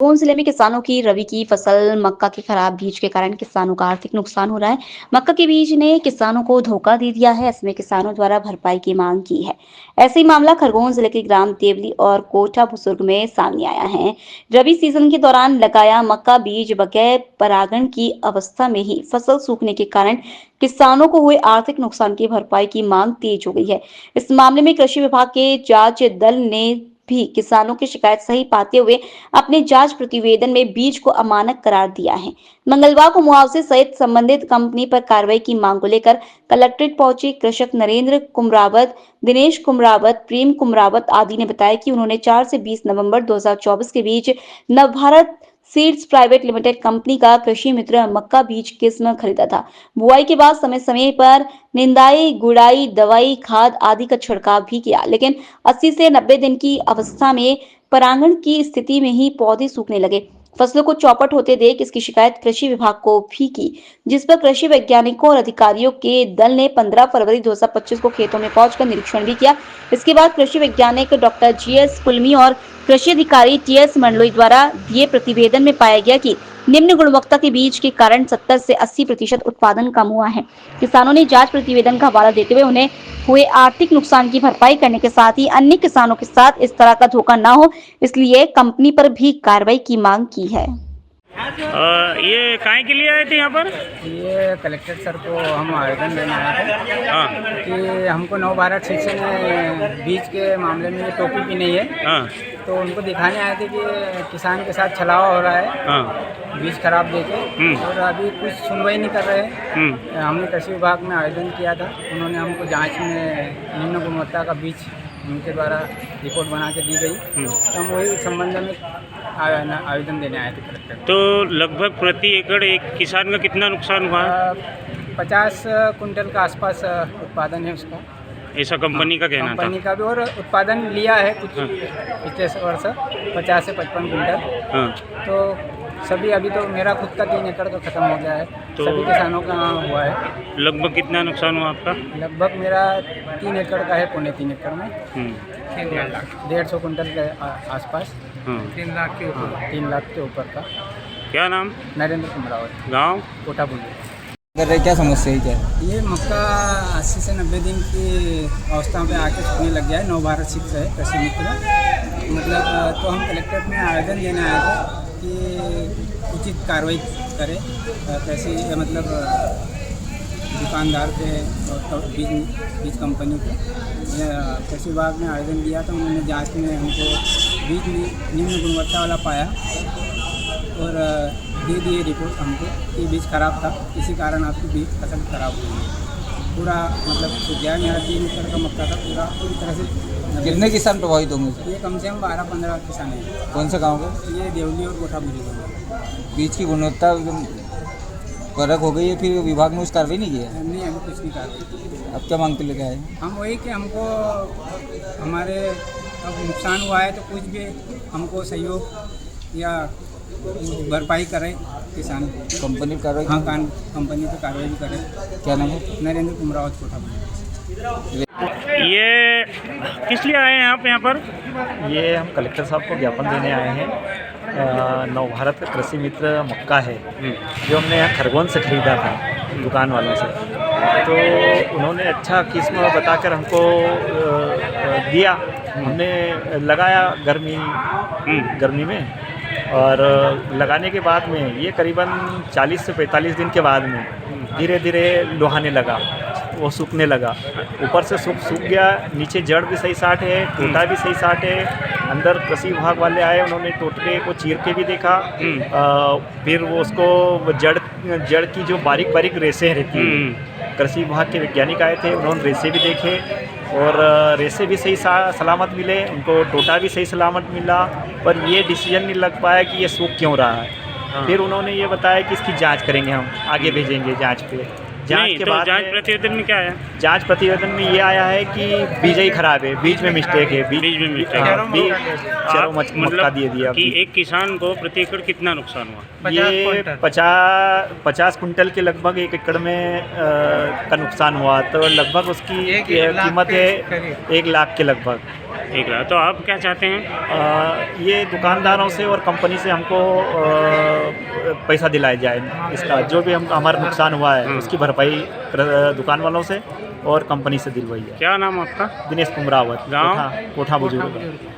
खरगोन जिले में किसानों की रबी की फसल मक्का के खराब बीज के कारण किसानों का आर्थिक नुकसान हो रहा है। मक्का के बीज ने किसानों को धोखा दे दिया है। इसमें किसानों द्वारा भरपाई की मांग की है। ऐसे ही मामला खरगोन जिले के ग्राम देवली और कोटा बुजुर्ग में सामने आया है। रबी सीजन के दौरान लगाया मक्का बीज बगैर परागण की अवस्था में ही फसल सूखने के कारण किसानों को हुए आर्थिक नुकसान की भरपाई की मांग तेज हो गई है। इस मामले में कृषि विभाग के जांच दल ने भी किसानों की शिकायत सही पाते हुए अपने जांच प्रतिवेदन में बीज को अमानक करार दिया है। मंगलवार को मुआवजे सहित संबंधित कंपनी पर कार्रवाई की मांग को लेकर कलेक्ट्रेट पहुंचे कृषक नरेंद्र कुमरावत, दिनेश कुमरावत, प्रेम कुमरावत आदि ने बताया कि उन्होंने 4 से 20 नवंबर 2024 के बीच Navbharat seeds private limited company का कृषि मित्र मक्का बीज किस्म खरीदा था। बुआई के बाद समय समय पर निंदाई, गुड़ाई, दवाई, खाद आदि का छिड़काव भी किया, लेकिन 80 से 90 दिन की अवस्था में परागण की स्थिति में ही पौधे सूखने लगे। फसलों को चौपट होते देख इसकी शिकायत कृषि विभाग को भी की, जिस पर कृषि वैज्ञानिकों और अधिकारियों के दल ने 15 फरवरी 2025 को खेतों में पहुंचकर निरीक्षण भी किया। इसके बाद कृषि वैज्ञानिक डॉक्टर जीएस कुलमी और कृषि अधिकारी टीएस मंडलोई द्वारा दिए प्रतिवेदन में पाया गया कि निम्न गुणवत्ता के बीज के कारण 70 से 80% उत्पादन कम हुआ है। किसानों ने जांच प्रतिवेदन का हवाला देते हुए उन्हें हुए आर्थिक नुकसान की भरपाई करने के साथ ही अन्य किसानों के साथ इस तरह का धोखा न हो, इसलिए कंपनी पर भी कार्रवाई की मांग की है। ये काहे के लिए आए थे यहाँ पर? ये कलेक्टर सर को हम आवेदन देने आए थे हाँ कि हमको नवभारत शिक्षण में बीज के मामले में टोपी भी नहीं है। हाँ तो उनको दिखाने आए थे कि किसान के साथ छलावा हो रहा है, हाँ बीज खराब देके, और अभी कुछ सुनवाई नहीं कर रहे हैं। हमने कृषि विभाग में आवेदन किया था, उन्होंने हमको जांच में निम्न गुणवत्ता का बीज उनके द्वारा रिपोर्ट बना के दी गई। तो हम वही संबंध में आवेदन देने आए थे कलेक्टर। तो लगभग प्रति एकड़ एक किसान का कितना नुकसान हुआ? 50 कुंटल का आसपास उत्पादन है उसका, ऐसा कंपनी का कहना था। कंपनी का भी, और उत्पादन लिया है कुछ पिछले वर्ष 50 से 55 कुंटल। हाँ तो सभी अभी तो मेरा खुद का 3 एकड़ तो खत्म हो गया है, तो सभी किसानों का हुआ है। लगभग कितना नुकसान हुआ आपका? लगभग मेरा 3 एकड़ का है, पौने 3 एकड़ में 150 कुंटल के आसपास। 3 लाख के ऊपर? 3 लाख के ऊपर का। क्या नाम? नरेंद्र कुमरावत, गाँव? कोटा बुंदी। कर रहे, क्या समस्या है? क्या है ये मक्का 80 से 90 दिन की अवस्था में आके सूखने लग गया है। नवभारत सिक्स है कृषि मित्र, मतलब तो हम कलेक्टर में आवेदन देने आए थे कि उचित कार्रवाई करें। कैसे मतलब दुकानदार पे और बीज कंपनी पे कृषि विभाग में आवेदन दिया था। उन्होंने जांच में हमको बीज निम्न गुणवत्ता वाला पाया और दे दिए रिपोर्ट हमको कि बीज खराब था, इसी कारण आपकी बीज फसल खराब हुई है। पूरा मतलब गया, मेरा 3 एकड़ का मक्का था, पूरी तरह से। कितने किसान प्रभावित होंगे? ये कम से कम 12-15 किसान हैं। कौन सा गांव का? ये देवली और कोटा बुजुर्ग। बीज की गुणवत्ता फर्क हो गई है, फिर विभाग ने उस कार्रवाई नहीं किया? नहीं, अभी कुछ नहीं कार्रवाई। अब क्या मांगते लेके आए? हम वही कि हमको हमारे अब नुकसान हुआ है तो कुछ भी हमको सहयोग या भरपाई करें किसान। कंपनी पर कार्रवाई? हाँ, कंपनी पर कार्रवाई भी करें। क्या नाम है? नरेंद्र कुमरावत, कोटा बुजुर्ग। ये किस लिए आए हैं आप यहाँ पर? ये हम कलेक्टर साहब को ज्ञापन देने आए हैं। नवभारत का कृषि मित्र मक्का है जो हमने यहाँ खरगोन से ख़रीदा था दुकान वालों से। तो उन्होंने अच्छा किस्म बताकर हमको दिया, हमने लगाया गर्मी में, और लगाने के बाद में ये करीबन 40 से 45 दिन के बाद में धीरे धीरे लोहाने लगा, वो सूखने लगा। ऊपर से सूख गया, नीचे जड़ भी सही साट है, टोटा भी सही साट है। अंदर कृषि विभाग वाले आए, उन्होंने टोटके को चीर के भी देखा। फिर वो उसको जड़ की जो बारीक बारीक रेसें रहती हैं, कृषि विभाग के वैज्ञानिक आए थे, उन्होंने रेसे भी देखे और रेसे भी सही सलामत मिले, उनको टोटा भी सही सलामत मिला, पर ये डिसीजन नहीं लग पाया कि ये सूख क्यों रहा है। फिर उन्होंने ये बताया कि इसकी जांच करेंगे, हम आगे भेजेंगे जांच पे। जांच के बाद जांच प्रतिवेदन में क्या आया? जांच प्रतिवेदन में ये आया है कि बीज ही खराब है, बीज में मिस्टेक है। बीज में मिस्टेक है। मक्का दे दिया कि एक किसान को प्रति एकड़ कितना नुकसान हुआ? ये 50 कुंटल के लगभग 1 एकड़ में का नुकसान हुआ। तो लगभग उसकी कीमत है 1 लाख के लगभग। 1 लाख। तो आप क्या चाहते हैं? ये दुकानदारों से और कंपनी से हमको पैसा दिलाया जाए, इसका जो भी हमारा नुकसान हुआ है उसकी भरपाई दुकान वालों से और कंपनी से दिलवाई है। क्या नाम आपका? दिनेश कुमरावत, गाँव? कोठा बुजुर्ग।